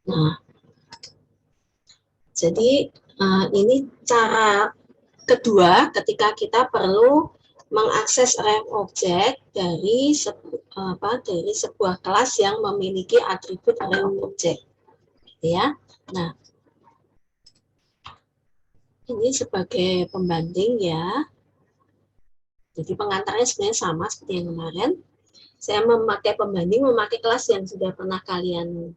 Nah, jadi ini cara kedua ketika kita perlu mengakses array object dari sebuah kelas yang memiliki atribut array object, gitu ya. Nah, ini sebagai pembanding ya. Jadi pengantarnya sebenarnya sama seperti yang kemarin. Saya memakai pembanding, memakai kelas yang sudah pernah kalian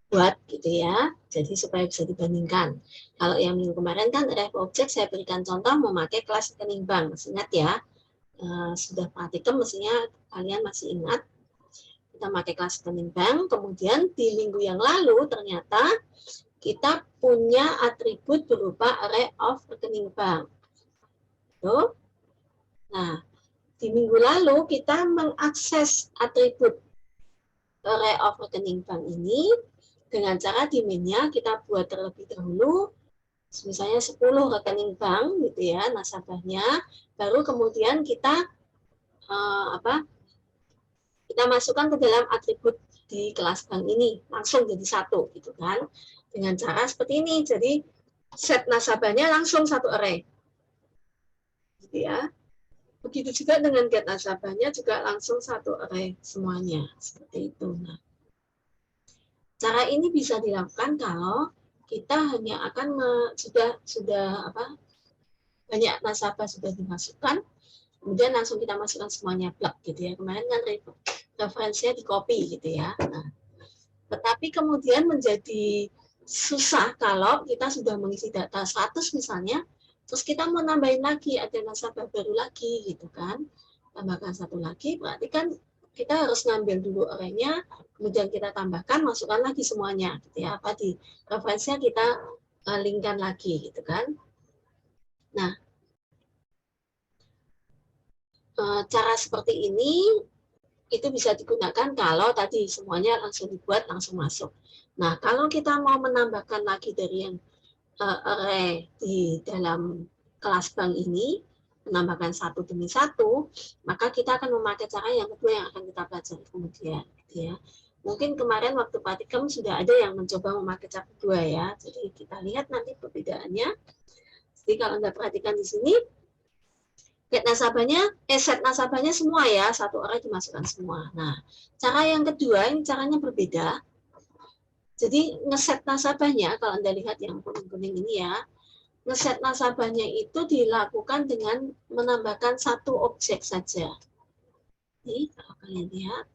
buat gitu ya. Jadi supaya bisa dibandingkan. Kalau yang minggu kemarin kan array object saya berikan contoh memakai kelas rekening bank. Masih ingat ya? Sudah praktikum mestinya kalian masih ingat. Kita pakai kelas rekening bank. Kemudian di minggu yang lalu ternyata kita punya atribut berupa array of rekening bank. Tuh. Nah, di minggu lalu kita mengakses atribut array of rekening bank ini dengan cara di mainnya kita buat terlebih dahulu misalnya 10 rekening bank gitu ya nasabahnya, baru kemudian kita kita masukkan ke dalam atribut di kelas bank ini langsung jadi satu gitu kan, dengan cara seperti ini. Jadi set nasabahnya langsung satu array gitu ya. Begitu juga dengan get nasabahnya juga langsung satu array semuanya seperti itu. Nah, cara ini bisa dilakukan kalau kita hanya akan banyak nasabah sudah dimasukkan, kemudian langsung kita masukkan semuanya plug gitu ya. Kemarin kan referensinya di copy gitu ya. Nah, tetapi kemudian menjadi susah kalau kita sudah mengisi data 100 misalnya, terus kita mau nambahin lagi, ada nasabah baru lagi gitu kan, tambahkan satu lagi, berarti kan kita harus ngambil dulu array-nya, kemudian kita tambahkan, masukkan lagi semuanya gitu ya, apa di referensinya kita linkkan lagi gitu kan. Nah, cara seperti ini itu bisa digunakan kalau tadi semuanya langsung dibuat, langsung masuk. Nah, kalau kita mau menambahkan lagi dari yang array di dalam kelas bank ini, menambahkan satu demi satu, maka kita akan memakai cara yang kedua yang akan kita pelajari kemudian. Gitu ya. Mungkin kemarin waktu praktikum sudah ada yang mencoba memakai cara kedua ya. Jadi kita lihat nanti perbedaannya. Jadi kalau Anda perhatikan di sini, set nasabahnya semua ya, satu array dimasukkan semua. Nah, cara yang kedua, ini caranya berbeda. Jadi ngeset nasabahnya, kalau Anda lihat yang kuning-kuning ini ya, ngeset nasabahnya itu dilakukan dengan menambahkan satu objek saja. Ini kalau kalian lihat.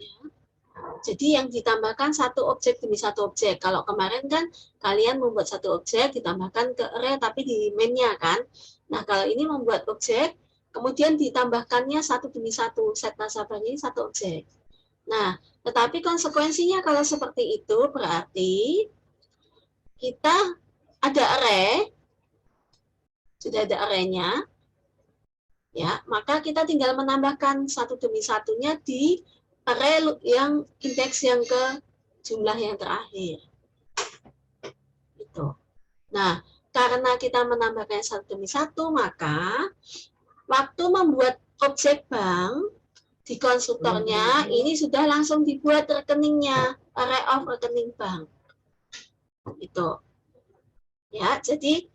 Ya. Jadi yang ditambahkan satu objek demi satu objek. Kalau kemarin kan kalian membuat satu objek, ditambahkan ke array tapi di main-nya kan. Nah kalau ini membuat objek, kemudian ditambahkannya satu demi satu, set nasabahnya ini satu objek. Nah, tetapi konsekuensinya kalau seperti itu berarti kita ada array, sudah ada array-nya, ya, maka kita tinggal menambahkan satu demi satunya di array yang indeks yang ke jumlah yang terakhir. Gitu. Nah, karena kita menambahkan satu demi satu, maka waktu membuat objek bank di konstruktornya ini sudah langsung dibuat rekeningnya, array of rekening bank. Gitu. Ya, jadi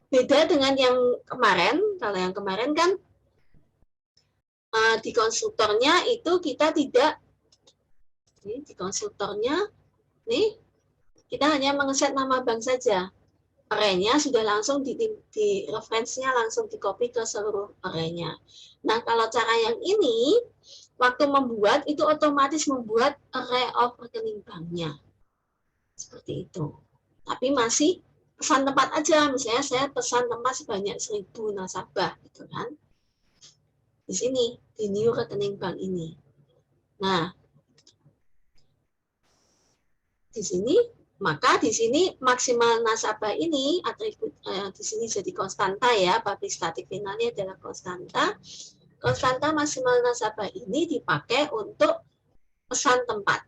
beda dengan yang kemarin. Kalau yang kemarin kan di konstruktornya itu kita tidak, di konstruktornya nih kita hanya mengeset nama bank saja. Array-nya sudah langsung di referensinya langsung di copy ke seluruh array-nya. Nah, kalau cara yang ini, waktu membuat itu otomatis membuat array of rekening banknya. Seperti itu. Tapi masih pesan tempat aja. Misalnya saya pesan tempat sebanyak 1000 nasabah, gitu kan. Di sini, di new rekening bank ini. Nah, di sini, maka di sini maksimal nasabah ini atribut di sini jadi konstanta ya, public static finalnya adalah konstanta. Konstanta maksimal nasabah ini dipakai untuk pesan tempat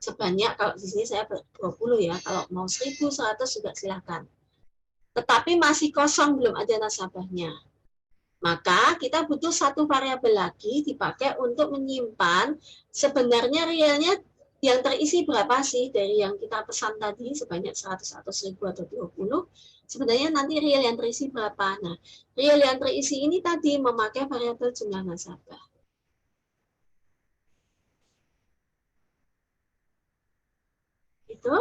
sebanyak, kalau di sini saya 20 ya, kalau mau 1100 juga silakan. Tetapi masih kosong, belum ada nasabahnya. Maka kita butuh satu variabel lagi dipakai untuk menyimpan sebenarnya realnya yang terisi berapa sih dari yang kita pesan tadi sebanyak 100 atau 1000 atau 20? Sebenarnya nanti real yang terisi berapa? Nah, real yang terisi ini tadi memakai variabel jumlah nasabah. Itu.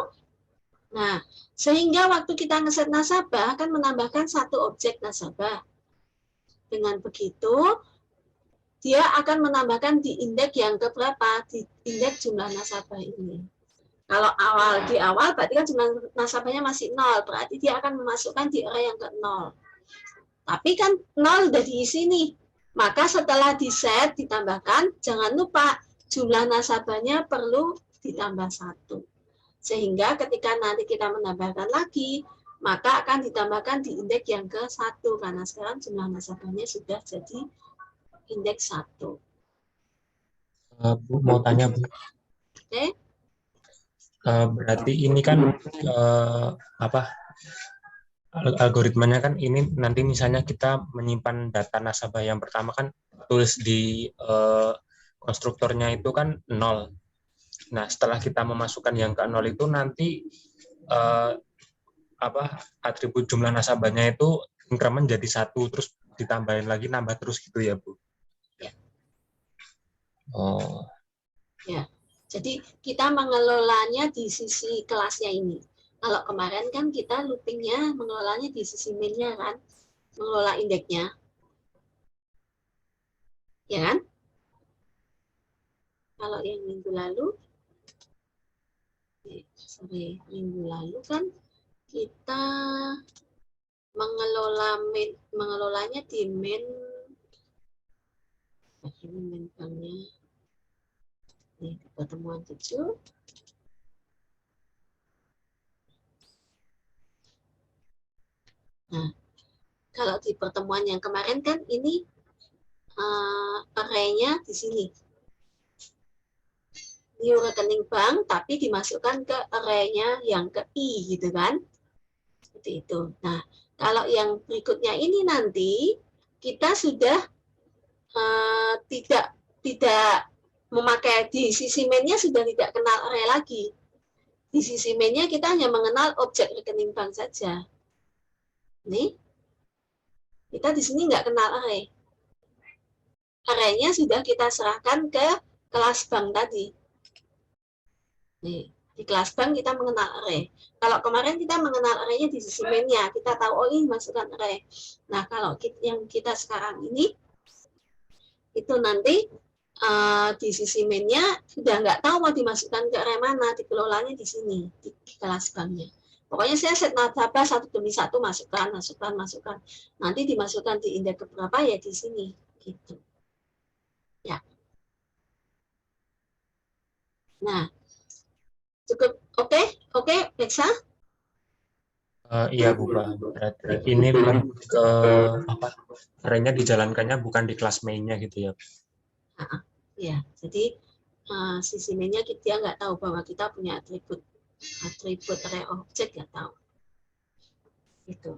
Nah, sehingga waktu kita ngeset nasabah akan menambahkan satu objek nasabah. Dengan begitu, dia akan menambahkan di indeks yang keberapa? Di indeks jumlah nasabah ini. Kalau di awal berarti kan jumlah nasabahnya masih 0, berarti dia akan memasukkan di array yang ke 0. Tapi kan 0 udah diisi nih. Maka setelah di set ditambahkan, jangan lupa jumlah nasabahnya perlu ditambah 1. Sehingga ketika nanti kita menambahkan lagi, maka akan ditambahkan di indeks yang ke 1 karena sekarang jumlah nasabahnya sudah jadi indeks 1. Bu, mau tanya, Bu. Oke. Berarti ini kan algoritmanya kan ini nanti misalnya kita menyimpan data nasabah yang pertama kan tulis di konstruktornya itu kan 0. Nah, setelah kita memasukkan yang ke 0 itu nanti atribut jumlah nasabahnya itu increment jadi 1 terus ditambahin lagi nambah terus gitu ya, Bu? Ya. Oh. Ya. Jadi kita mengelolanya di sisi kelasnya ini. Kalau kemarin kan kita loopingnya mengelolanya di sisi main-nya kan, mengelola indeksnya. Ya kan? Kalau yang minggu lalu, minggu lalu kan kita mengelolanya di main, ini main banknya. Ini pertemuan 7. Nah, kalau di pertemuan yang kemarin kan ini array-nya di sini. New rekening bank, tapi dimasukkan ke array-nya yang ke I, gitu kan? Seperti itu. Nah, kalau yang berikutnya ini nanti, kita sudah tidak memakai di sisi main-nya sudah tidak kenal array lagi. Di sisi main-nya kita hanya mengenal objek rekening bank saja. Nih, kita di sini nggak kenal array. Array-nya sudah kita serahkan ke kelas bank tadi. Nih, di kelas bank kita mengenal array. Kalau kemarin kita mengenal array-nya di sisi main-nya, kita tahu oh ini masukkan array. Nah, kalau yang kita sekarang ini, itu nanti di sisi main-nya sudah nggak tahu mau dimasukkan ke array mana, dikelolanya di sini, di kelas banknya. Pokoknya saya set nasabah satu demi satu, masukkan. Nanti dimasukkan di indeks keberapa ya di sini, gitu. Ya. Nah, cukup oke, Beksa? Iya, Bu. Berarti ini ke array-nya dijalankannya bukan di kelas main-nya gitu ya? Ya, jadi sisi main-nya dia nggak tahu bahwa kita punya atribut array object, nggak tahu. Gitu.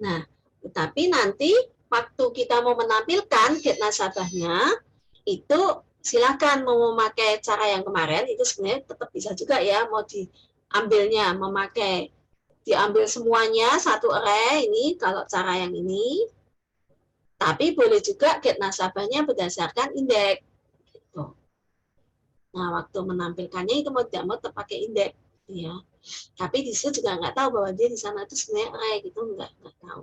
Nah, tetapi nanti waktu kita mau menampilkan get nasabahnya, itu silakan mau memakai cara yang kemarin, itu sebenarnya tetap bisa juga ya, mau diambilnya diambil semuanya satu array ini kalau cara yang ini, tapi boleh juga get nasabahnya berdasarkan indeks. Gitu. Nah, waktu menampilkannya itu mau tidak mau terpakai indeks, ya. Tapi di situ juga nggak tahu bahwa dia di sana itu sebenarnya array gitu, nggak tahu.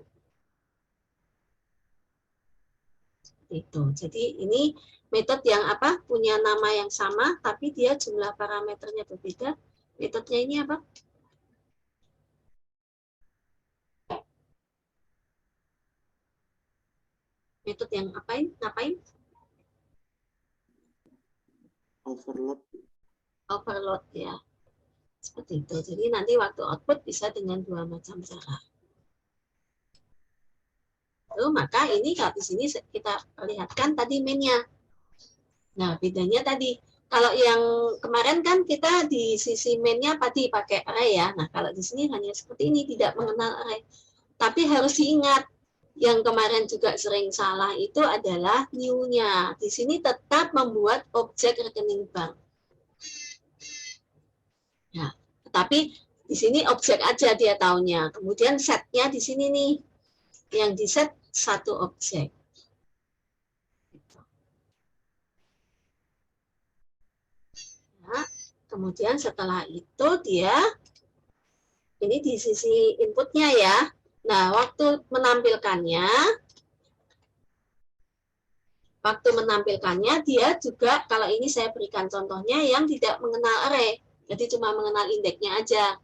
Itu. Jadi ini metode yang punya nama yang sama, tapi dia jumlah parameternya berbeda. Metodenya ini apa? Metode yang ngapain? Overload ya. Seperti itu. Jadi nanti waktu output bisa dengan dua macam cara. Lalu maka ini kalau di sini kita perlihatkan tadi main-nya. Nah, bedanya tadi kalau yang kemarin kan kita di sisi main-nya tadi pakai array ya. Nah, kalau di sini hanya seperti ini, tidak mengenal array. Tapi harus diingat, yang kemarin juga sering salah itu adalah new-nya. Di sini tetap membuat objek rekening bank. Ya, tetapi di sini objek aja dia taunya. Kemudian setnya di sini nih, yang di set satu objek. Ya, kemudian setelah itu dia ini di sisi inputnya ya. Nah, waktu menampilkannya dia juga, kalau ini saya berikan contohnya yang tidak mengenal array, jadi cuma mengenal indeksnya aja.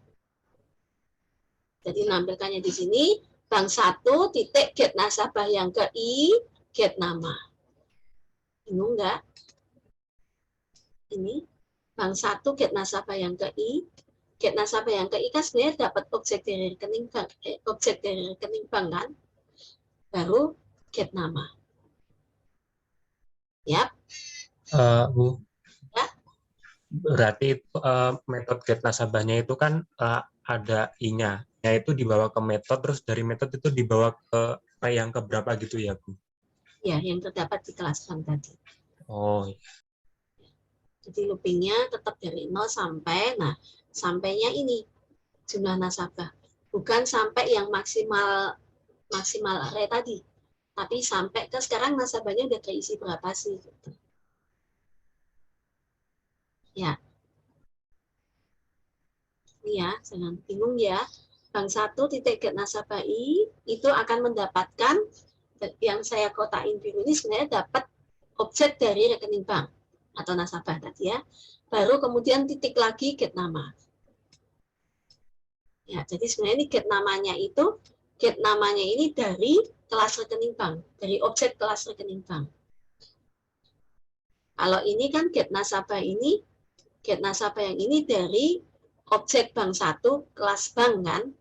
Jadi menampilkannya di sini bank 1 titik get nasabah yang ke I get nama. Bingung nggak? Ini bank 1 get nasabah yang ke I, get nasabah yang ke I kan sebenarnya dapat objek dari rekening bank, kan, baru get nama. Yap. Bu, Ya. berarti metode get nasabahnya itu kan ada I-nya, yaitu dibawa ke metode, terus dari metode itu dibawa ke yang keberapa gitu ya, Bu? Ya, yang terdapat di kelas bank tadi. Oh, iya. Jadi loopingnya tetap dari 0 sampai, nah sampainya ini jumlah nasabah. Bukan sampai yang maksimal array tadi, tapi sampai ke sekarang nasabahnya udah terisi berapa sih? Gitu. Ya, ini ya, jangan bingung ya. Bank 1 titik get nasabah I itu akan mendapatkan yang saya kotain biru ini sebenarnya dapat objek dari rekening bank atau nasabah tadi ya. Baru kemudian titik lagi get nama. Ya, jadi sebenarnya ini get namanya ini dari kelas rekening bank, dari objek kelas rekening bank. Kalau ini kan get nasabah yang ini dari objek bank 1 kelas bank kan.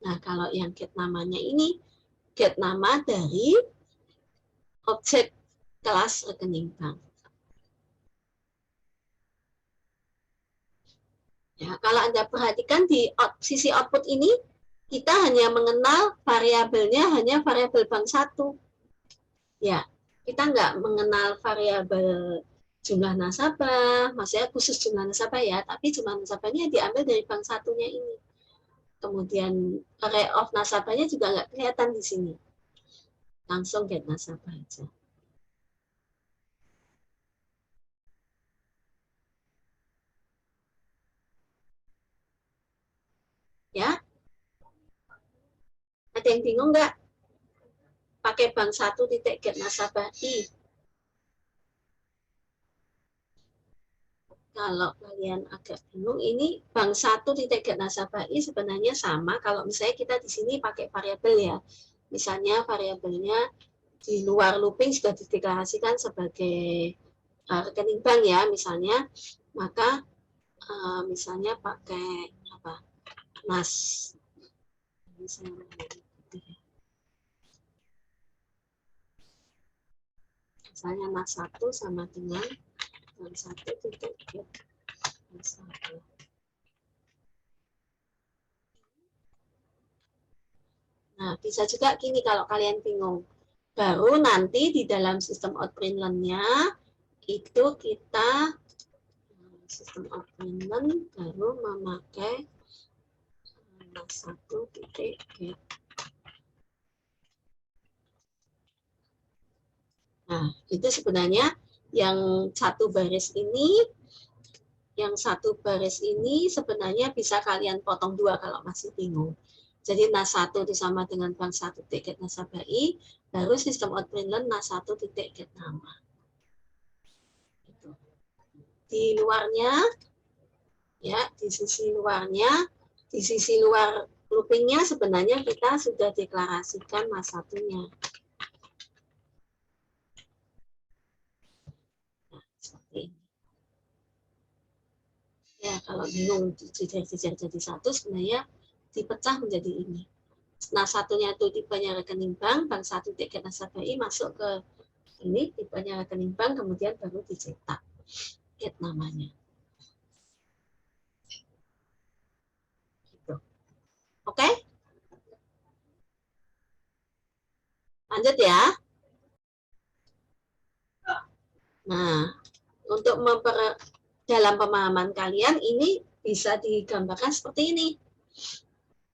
Nah, kalau yang get namanya ini get nama dari objek kelas rekening bank. Ya, kalau Anda perhatikan di sisi output ini, kita hanya mengenal variabelnya hanya variabel bank 1. Ya, kita nggak mengenal variabel jumlah nasabah, maksudnya khusus jumlah nasabah ya, tapi jumlah nasabahnya diambil dari bank satunya ini. Kemudian array of nasabahnya juga nggak kelihatan di sini. Langsung get nasabah aja. Ya, ada yang bingung nggak? Pakai bank 1 titik get nasabah I. Kalau kalian agak bingung, ini bank 1 titik get nasabah I sebenarnya sama kalau misalnya kita di sini pakai variabel ya. Misalnya variabelnya di luar looping sudah dideklarasikan sebagai rekening bank ya misalnya, maka misalnya pakai apa, NAS. Misalnya NAS 1 sama dengan bank 1 titik get nasabah. Nah, bisa juga gini kalau kalian bingung. Baru nanti di dalam sistem outprint-nya itu kita sistem outprint baru memakai satu titik get. Nah, itu sebenarnya yang satu baris ini sebenarnya bisa kalian potong 2 kalau masih bingung. Jadi NAS 1 sama dengan bank 1 titik nasabah I, baru sistem outprint NAS 1 titik get nama. Di luarnya, ya, di sisi luar loopingnya sebenarnya kita sudah deklarasikan NAS 1-nya. Nah, seperti ini. Ya, kalau bingung jejer-jejer jadi satu, sebenarnya dipecah menjadi ini. Nah, satunya itu tipenya rekening bank, bank 1 tiket nasabah I masuk ke ini, tipenya rekening bank, kemudian baru dicetak get namanya. Gitu. Oke? Lanjut ya. Nah, untuk dalam pemahaman kalian, ini bisa digambarkan seperti ini.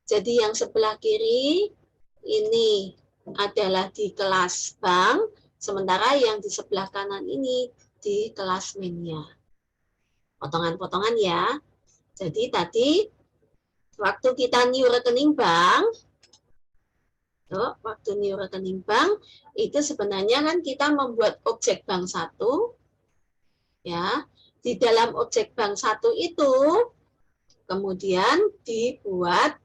Jadi yang sebelah kiri ini adalah di kelas bank, sementara yang di sebelah kanan ini di kelas mainnya. Potongan-potongan ya. Jadi tadi waktu kita new rekening bank, waktu new rekening bank itu sebenarnya kan kita membuat objek bank 1, ya. Di dalam objek bank 1 itu kemudian dibuat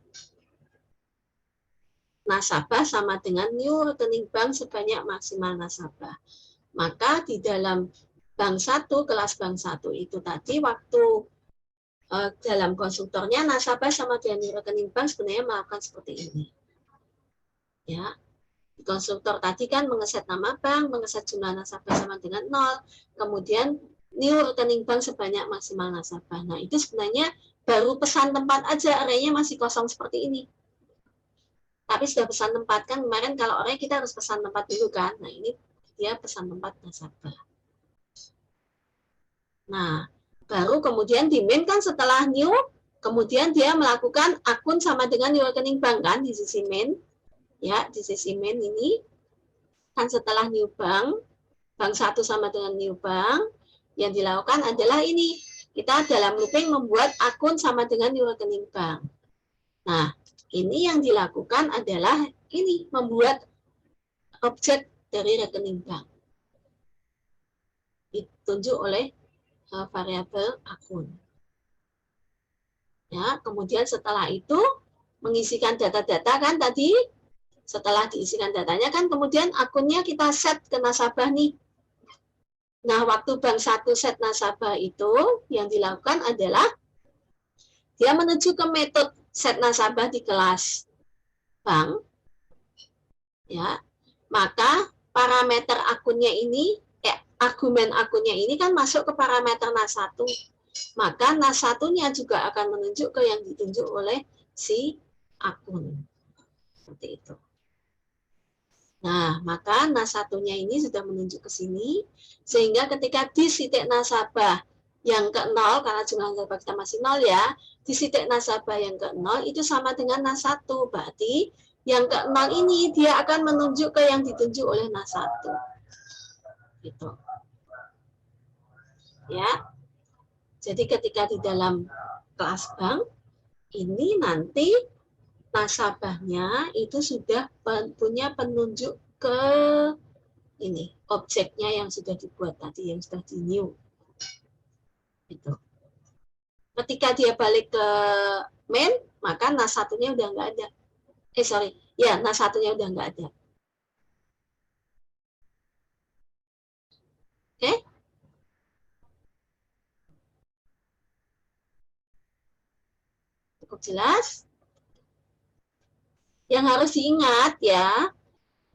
nasabah sama dengan new rekening bank sebanyak maksimal nasabah. Maka di dalam bank 1, kelas bank 1 itu tadi waktu dalam konstruktornya nasabah sama dengan new rekening bank sebenarnya melakukan seperti ini. Ya. Di konstruktor tadi kan mengeset nama bank, mengeset jumlah nasabah sama dengan 0, kemudian new rekening bank sebanyak maksimal nasabah. Nah, itu sebenarnya baru pesan tempat aja, arraynya masih kosong seperti ini. Tapi sudah pesan tempat kan kemarin kalau array kita harus pesan tempat dulu kan. Nah, ini dia pesan tempat nasabah. Nah, baru kemudian di main kan setelah new, kemudian dia melakukan akun sama dengan new rekening bank kan di sisi main. Ya, di sisi main ini kan setelah new bank 1 sama dengan new bank, yang dilakukan adalah ini. Kita dalam looping membuat akun sama dengan new rekening bank. Nah, ini yang dilakukan adalah ini, membuat objek dari rekening bank. Ditunjuk oleh variabel akun. Ya, kemudian setelah itu mengisikan data-data kan tadi, setelah diisikan datanya kan kemudian akunnya kita set ke nasabah nih. Nah, waktu bank 1 set nasabah itu yang dilakukan adalah dia menuju ke metode set nasabah di kelas bank. Ya. Maka parameter akunnya ini, argumen akunnya ini kan masuk ke parameter NAS1. Maka NAS1-nya juga akan menunjuk ke yang ditunjuk oleh si akun. Seperti itu. Nah, maka NAS1-nya ini sudah menunjuk ke sini, sehingga ketika di titik nasabah yang ke 0, karena jumlah nasabah kita masih 0 ya, di titik nasabah yang ke 0 itu sama dengan NAS1, berarti yang ke 0 ini dia akan menunjuk ke yang ditunjuk oleh NAS1. Gitu. Ya. Jadi ketika di dalam kelas bank, ini nanti nasabahnya itu sudah punya penunjuk ke ini objeknya yang sudah dibuat tadi, yang sudah di new. Gitu. Ketika dia balik ke main, maka NAS1-nya udah nggak ada. Ya NAS1-nya udah nggak ada. Oke? Cukup jelas? Yang harus diingat ya,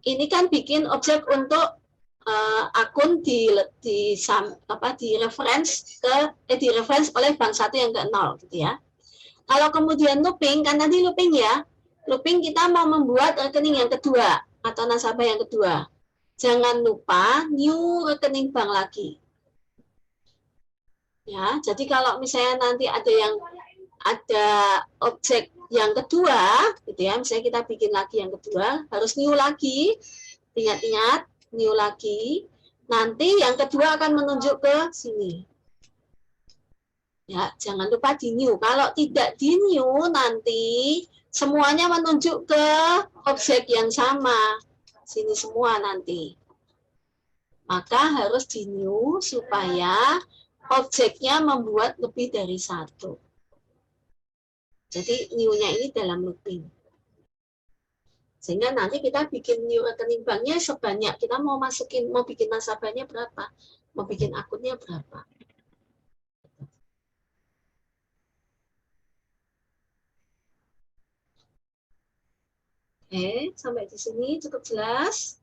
ini kan bikin objek untuk akun di reference oleh bank 1 yang ke 0 gitu ya. Kalau kemudian looping, kan tadi looping ya. Looping kita mau membuat rekening yang kedua atau nasabah yang kedua. Jangan lupa new rekening bank lagi. Ya, jadi kalau misalnya nanti ada objek yang kedua gitu ya, misalnya kita bikin lagi yang kedua, harus new lagi. Ingat-ingat, new lagi. Nanti yang kedua akan menunjuk ke sini. Ya, jangan lupa di new. Kalau tidak di new nanti semuanya menunjuk ke objek yang sama. Sini semua nanti. Maka harus di new supaya objeknya membuat lebih dari satu. Jadi new-nya ini dalam looping. Sehingga nanti kita bikin new rekening banknya sebanyak kita mau bikin nasabahnya berapa, mau bikin akunnya berapa. Oke, sampai di sini cukup jelas.